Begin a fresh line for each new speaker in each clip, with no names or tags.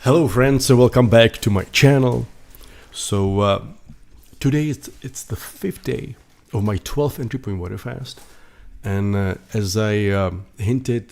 Hello friends, so welcome back to my channel. So today it's the 5th day of my 12th entry point water fast, and as I hinted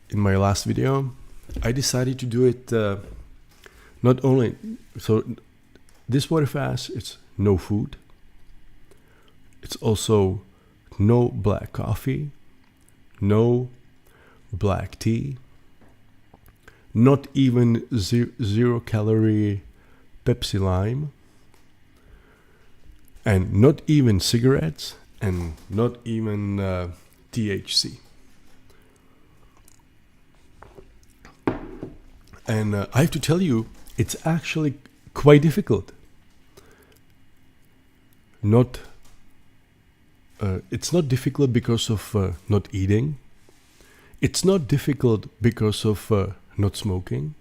in my last video, I decided to do it not only, so this water fast, it's no food, it's also no black coffee, no black tea, not even zero calorie Pepsi Lime, and not even cigarettes, and not even THC. And I have to tell you, it's actually quite difficult. It's not difficult because of not eating. It's not difficult because of not smoking.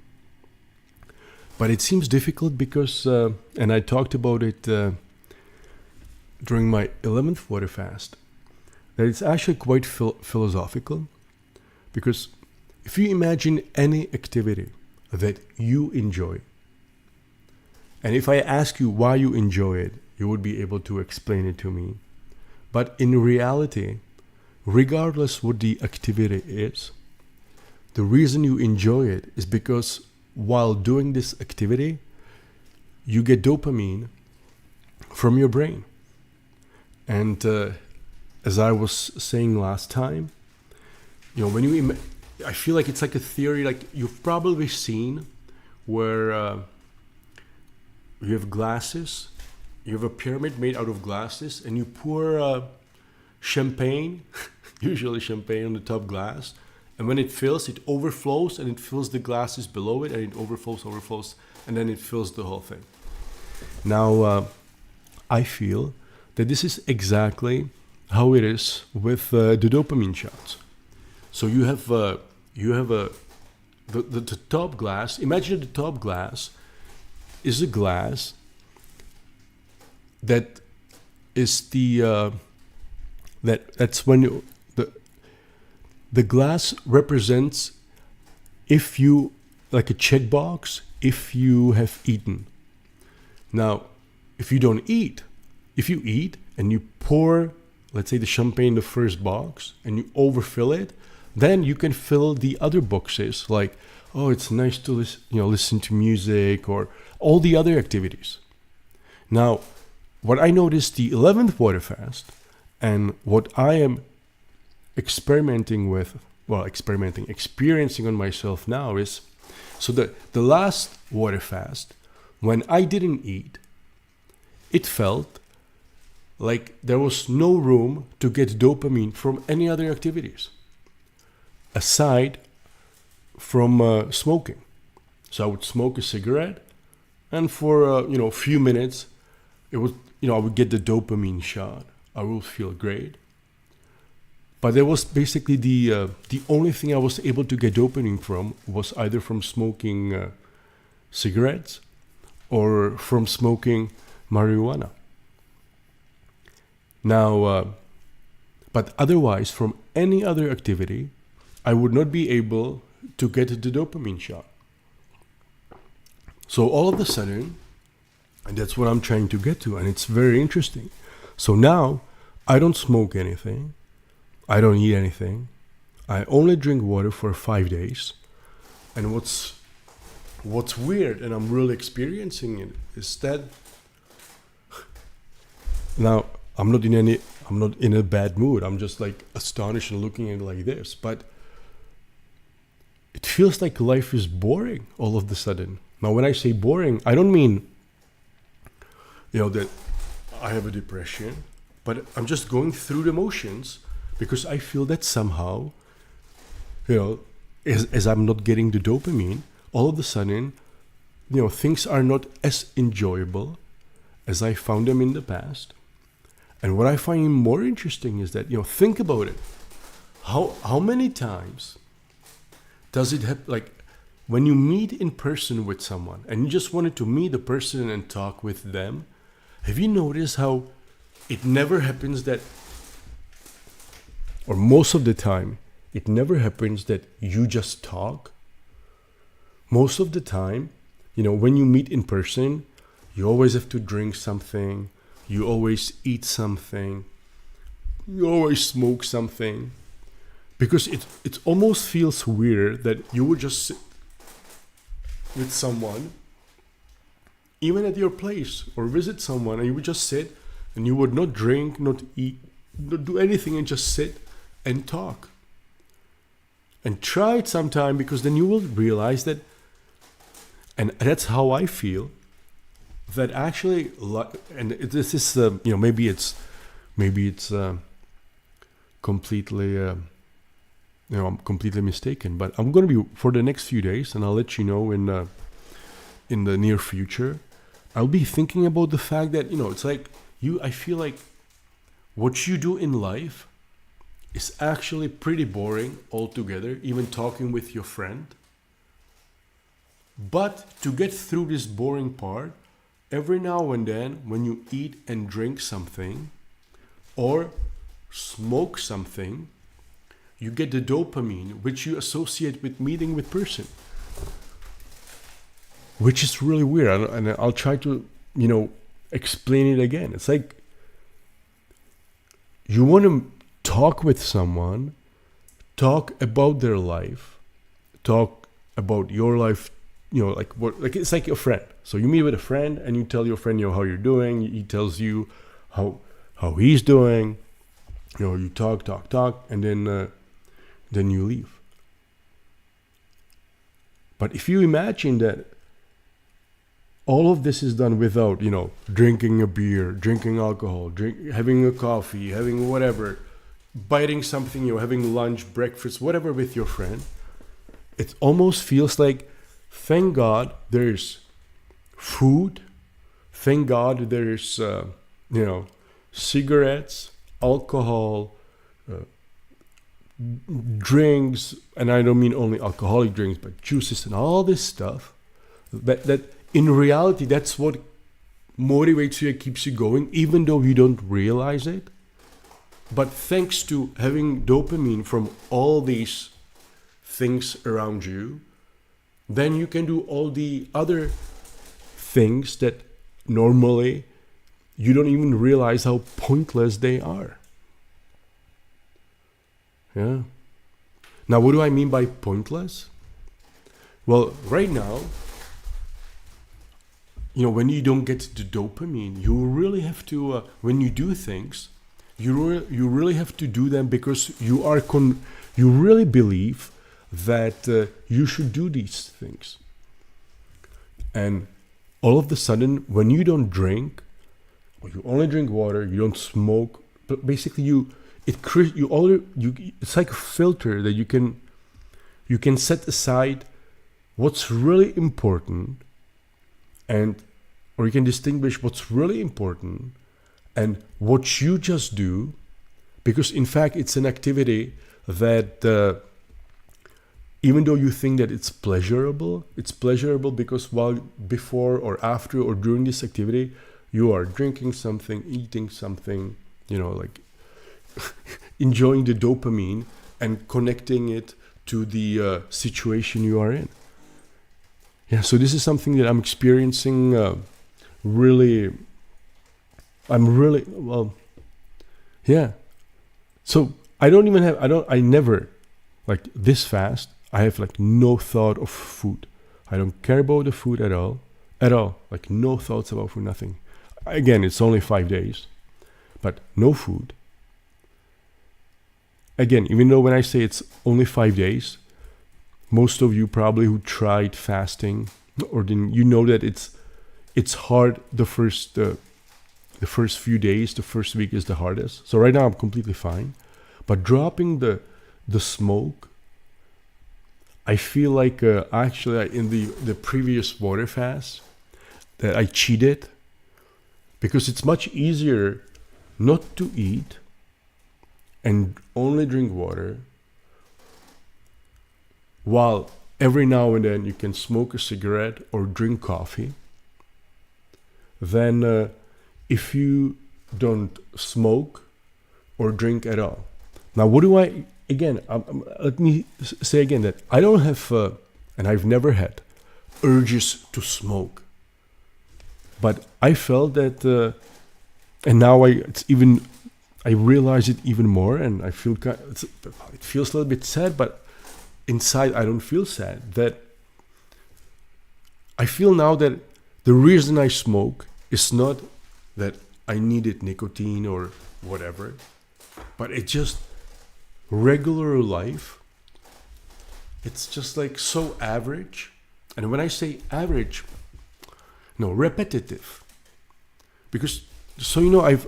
But it seems difficult because, and I talked about it during my 11th water fast, that it's actually quite philosophical. Because if you imagine any activity that you enjoy, and if I ask you why you enjoy it, you would be able to explain it to me. But in reality, regardless what the activity is, the reason you enjoy it is because while doing this activity, you get dopamine from your brain. And as I was saying last time, you know, when you I feel like it's like a theory, like you've probably seen where you have glasses, you have a pyramid made out of glasses, and you pour champagne, usually champagne on the top glass, and when it fills, it overflows, and it fills the glasses below it, and it overflows, and then it fills the whole thing. Now, I feel that this is exactly how it is with the dopamine shots. So you have the top glass. Imagine the top glass is a glass that is that's when you, the glass represents, if you, like a checkbox, if you have eaten. Now, if you don't eat, if you eat and you pour, let's say, the champagne in the first box and you overfill it, then you can fill the other boxes, like, oh, it's nice to listen to music, or all the other activities. Now, what I noticed the 11th water fast, and what I am experiencing on myself now is, so the last water fast, when I didn't eat, it felt like there was no room to get dopamine from any other activities aside from smoking. So I would smoke a cigarette, and for a few minutes, it was, I would get the dopamine shot. I will feel great. But there was basically the only thing I was able to get dopamine from was either from smoking cigarettes or from smoking marijuana. Now, but otherwise, from any other activity, I would not be able to get the dopamine shot. So all of a sudden, and that's what I'm trying to get to, and it's very interesting. So now, I don't smoke anything. I don't eat anything. I only drink water for 5 days. And what's weird, and I'm really experiencing it, is that now I'm not in a bad mood. I'm just like astonished and looking at it like this. But it feels like life is boring all of a sudden. Now, when I say boring, I don't mean, that I have a depression, but I'm just going through the motions because I feel that somehow, as I'm not getting the dopamine, all of a sudden, things are not as enjoyable as I found them in the past. And what I find more interesting is that, think about it. How many times does it happen, like when you meet in person with someone and you just wanted to meet the person and talk with them? Have you noticed how it never happens that, or most of the time, it never happens that you just talk most of the time, when you meet in person, you always have to drink something, you always eat something, you always smoke something, because it almost feels weird that you would just sit with someone, even at your place, or visit someone, and you would just sit and you would not drink, not eat, not do anything, and just sit and talk. And try it sometime, because then you will realize that, and that's how I feel, that actually, and this is, maybe it's completely, I'm completely mistaken, but I'm going to be, for the next few days, and I'll let you know in the near future, I'll be thinking about the fact that, it's like, I feel like what you do in life is actually pretty boring altogether, even talking with your friend. But to get through this boring part, every now and then, when you eat and drink something or smoke something, you get the dopamine, which you associate with meeting with person, which is really weird. And I'll try to, explain it again. It's like you want to talk with someone, talk about their life, talk about your life, it's like a friend. So you meet with a friend and you tell your friend, how you're doing. He tells you how he's doing. You talk, and then you leave. But if you imagine that all of this is done without, drinking a beer, drinking alcohol, having a coffee, having whatever, biting something, having lunch, breakfast, whatever with your friend, it almost feels like, thank God there's food, thank God there's, cigarettes, alcohol, drinks, and I don't mean only alcoholic drinks, but juices and all this stuff, that in reality, that's what motivates you and keeps you going, even though you don't realize it. But thanks to having dopamine from all these things around you, then you can do all the other things that normally you don't even realize how pointless they are. Yeah. Now, what do I mean by pointless? Well, right now, when you don't get the dopamine, you really have to, when you do things, you really have to do them because you really believe that you should do these things. And all of a sudden, when you don't drink, or you only drink water, you don't smoke, but basically it's like a filter that you can set aside what's really important, or you can distinguish what's really important and what you just do, because in fact it's an activity that even though you think that it's pleasurable because before or after or during this activity you are drinking something, eating something, like enjoying the dopamine and connecting it to the situation you are in. Yeah, so this is something that I'm experiencing yeah. So I never, like this fast, I have like no thought of food. I don't care about the food at all, like no thoughts about food, nothing. Again, it's only 5 days, but no food. Again, even though when I say it's only 5 days, most of you probably who tried fasting, or didn't, that it's hard the first few days, the first week is the hardest. So right now I'm completely fine, but dropping the smoke, I feel like actually in the previous water fast that I cheated, because it's much easier not to eat and only drink water, while every now and then you can smoke a cigarette or drink coffee, than if you don't smoke or drink at all. Now, what do I, again, let me say again that I don't have, and I've never had urges to smoke. But I felt that, and now I realize it even more, and I feel it feels a little bit sad, but inside I don't feel sad. That I feel now that the reason I smoke is not that I needed nicotine or whatever, but it's just regular life. It's just like so average. And when I say average, no, repetitive. Because, so you know, I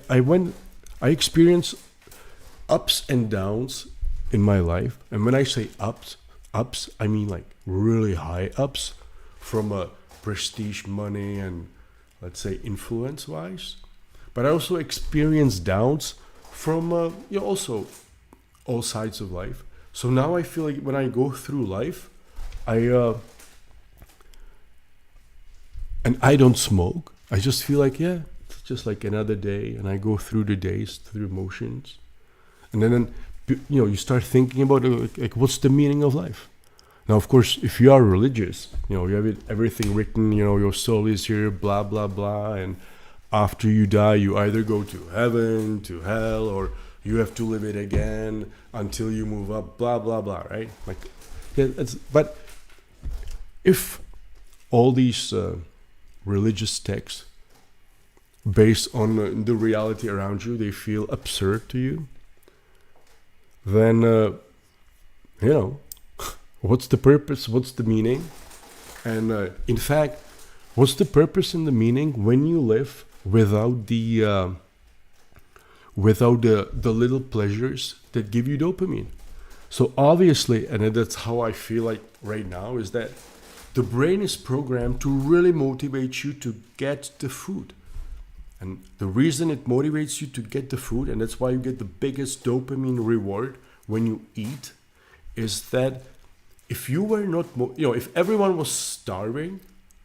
experience ups and downs in my life. And when I say ups, I mean like really high ups from prestige, money, and let's say influence-wise. But I also experience downs from also all sides of life. So now I feel like when I go through life, and I don't smoke. I just feel like, yeah, it's just like another day, and I go through the days, through emotions, and then you start thinking about like what's the meaning of life. Now, of course, if you are religious, you have everything written. Your soul is here, blah blah blah, and after you die, you either go to heaven, to hell, or you have to live it again until you move up, blah blah blah, right? Like, yeah, but if all these religious texts, based on the reality around you, they feel absurd to you, then what's the purpose? What's the meaning? And in fact, what's the purpose and the meaning when you live without the little pleasures that give you dopamine? So obviously, and that's how I feel like right now, is that the brain is programmed to really motivate you to get the food. And the reason it motivates you to get the food, and that's why you get the biggest dopamine reward when you eat, is that if you were not, if everyone was starving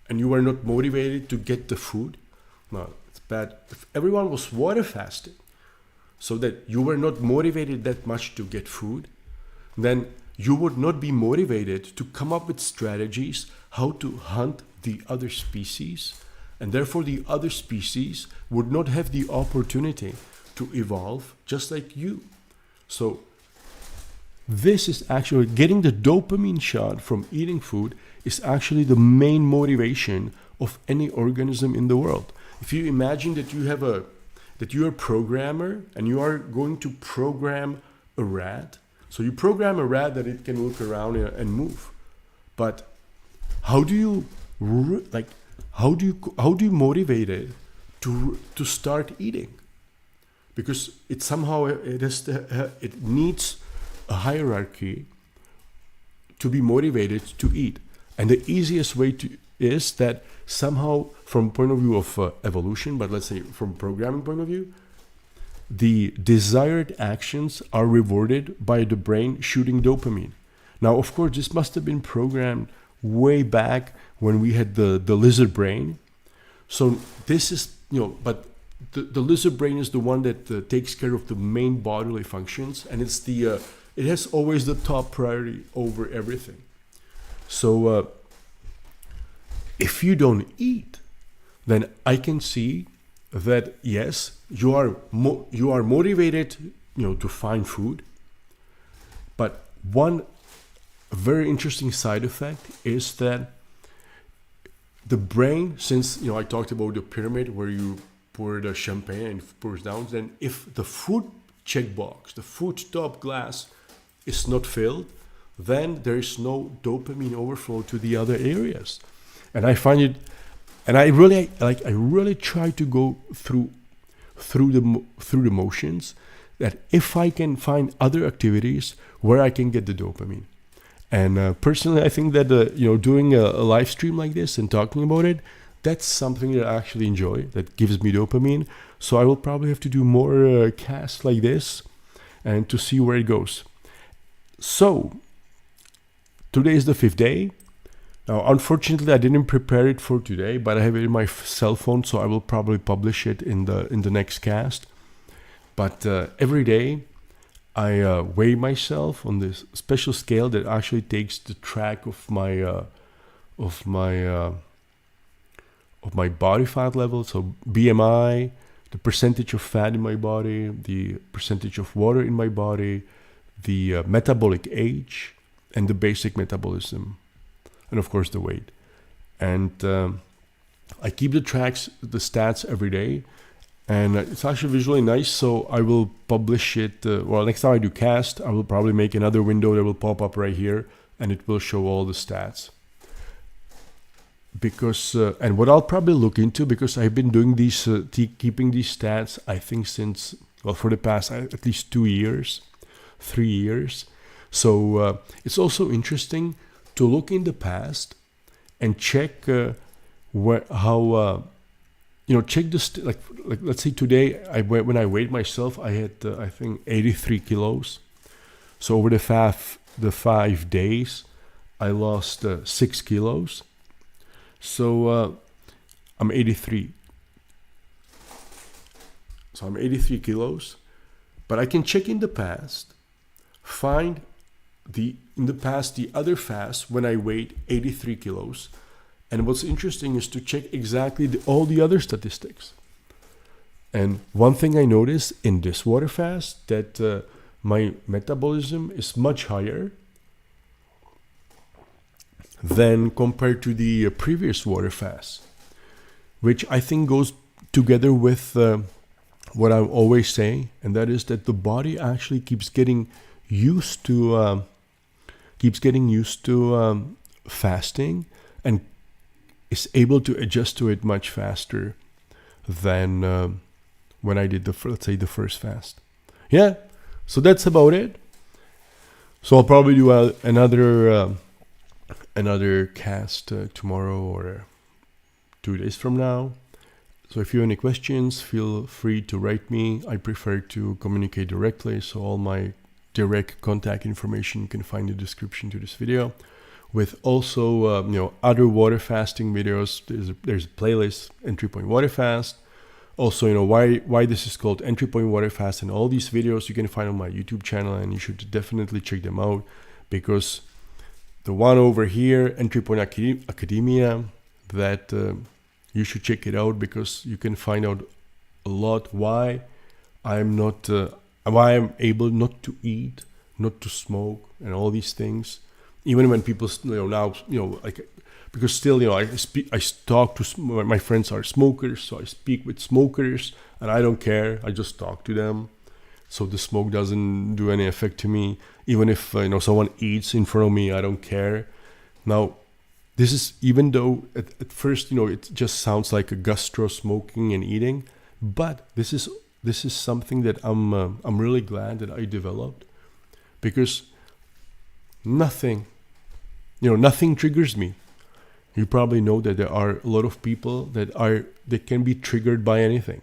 and you were not motivated to get the food, no, it's bad. If everyone was water fasted, so that you were not motivated that much to get food, then you would not be motivated to come up with strategies how to hunt the other species, and therefore the other species would not have the opportunity to evolve just like you. So this is actually getting the dopamine shot from eating food is actually the main motivation of any organism in the world. If you imagine that you're a programmer and you are going to program a rat, so you program a rat that it can look around and move, but how do you motivate it to start eating? Because it needs a hierarchy to be motivated to eat. And the easiest way is that somehow, from point of view of evolution, but let's say from programming point of view, the desired actions are rewarded by the brain shooting dopamine. Now, of course, this must have been programmed way back when we had the lizard brain. So this is, but the lizard brain is the one that takes care of the main bodily functions, and it's it has always the top priority over everything. So if you don't eat, then I can see that yes, you are motivated, to find food. But one very interesting side effect is that the brain, since I talked about the pyramid where you pour the champagne and it pours down, then if the food checkbox, the food top glass is not filled, then there is no dopamine overflow to the other areas. And I find it, and I really try to go through the motions, that if I can find other activities where I can get the dopamine. And personally, I think that doing a live stream like this and talking about it, that's something that I actually enjoy, that gives me dopamine. So I will probably have to do more casts like this and to see where it goes. So today is the 5th day. Now, unfortunately, I didn't prepare it for today, but I have it in my cell phone, so I will probably publish it in the next cast. But every day, I weigh myself on this special scale that actually takes the track of my of my body fat level, so BMI, the percentage of fat in my body, the percentage of water in my body, the metabolic age, and the basic metabolism, and of course the weight. And I keep the stats every day, and it's actually visually nice. So I will publish it. Next time I do cast, I will probably make another window that will pop up right here, and it will show all the stats. Because and what I'll probably look into, because I've been doing these keeping these stats, I think since, well, for the past at least 2 years, 3 years. So it's also interesting to look in the past and check check the like let's say today when I weighed myself, I had I think 83 kilos. So over the 5 days, I lost 6 kilos. So I'm 83. So I'm 83 kilos, but I can check in the past, find the other fast when I weighed 83 kilos. And what's interesting is to check exactly all the other statistics. And one thing I noticed in this water fast, that my metabolism is much higher than compared to the previous water fast, which I think goes together with what I'm always saying, and that is that the body actually keeps getting used to fasting, and is able to adjust to it much faster than when I did the first fast. Yeah, so that's about it. So I'll probably do another cast tomorrow or 2 days from now. So if you have any questions, feel free to write me. I prefer to communicate directly, so all my direct contact information you can find in the description to this video. With also other water fasting videos, there's a playlist, ENTRYPOINT WATERFAST. Also, why this is called ENTRYPOINT WATERFAST, and all these videos you can find on my YouTube channel, and you should definitely check them out, because the one over here, ENTRYPOINT Academia, that you should check it out, because you can find out a lot why I'm able not to eat, not to smoke, and all these things. Even when people because still I talk to my friends are smokers, so I speak with smokers, and I don't care. I just talk to them, so the smoke doesn't do any effect to me. Even if someone eats in front of me, I don't care. Now, this is, even though at first it just sounds like a gastro smoking and eating, but this is something that I'm really glad that I developed, because nothing triggers me. You probably know that there are a lot of people that can be triggered by anything.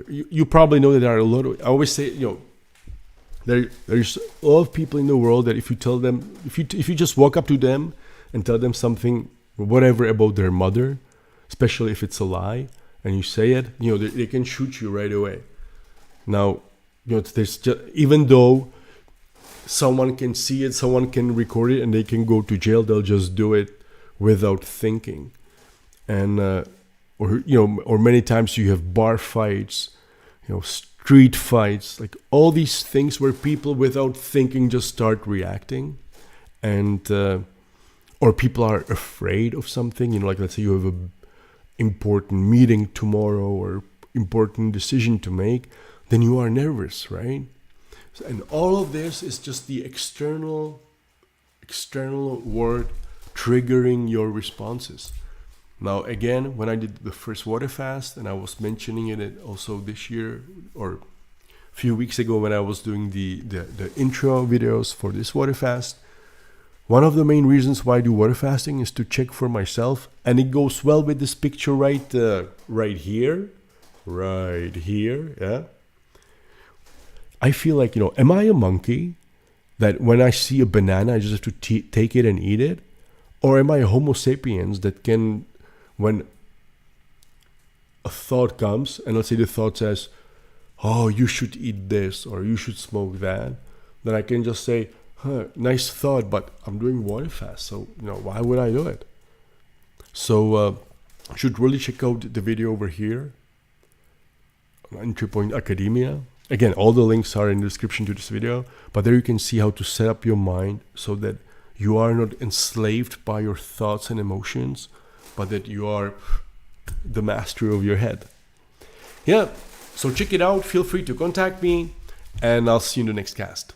You probably know that there are a lot of, I always say, there's a lot of people in the world that if you tell them, if you just walk up to them and tell them something, whatever, about their mother, especially if it's a lie, and you say it, they can shoot you right away. Now, there's just, even though someone can see it, someone can record it, and they can go to jail, they'll just do it without thinking. And or many times you have bar fights, street fights, like all these things where people without thinking just start reacting, and or people are afraid of something, like let's say you have a important meeting tomorrow or important decision to make, then you are nervous, right? And all of this is just the external word triggering your responses. Now, again, when I did the first water fast, and I was mentioning it also this year or a few weeks ago when I was doing the intro videos for this water fast, one of the main reasons why I do water fasting is to check for myself, and it goes well with this picture right here, yeah. I feel like, am I a monkey that when I see a banana, I just have to take it and eat it? Or am I a Homo sapiens that can, when a thought comes, and let's say the thought says, oh, you should eat this, or you should smoke that, then I can just say, nice thought, but I'm doing water fast, so why would I do it? So you should really check out the video over here on Entry Point Academia. Again, all the links are in the description to this video, but there you can see how to set up your mind so that you are not enslaved by your thoughts and emotions, but that you are the master of your head. Yeah, so check it out. Feel free to contact me, and I'll see you in the next cast.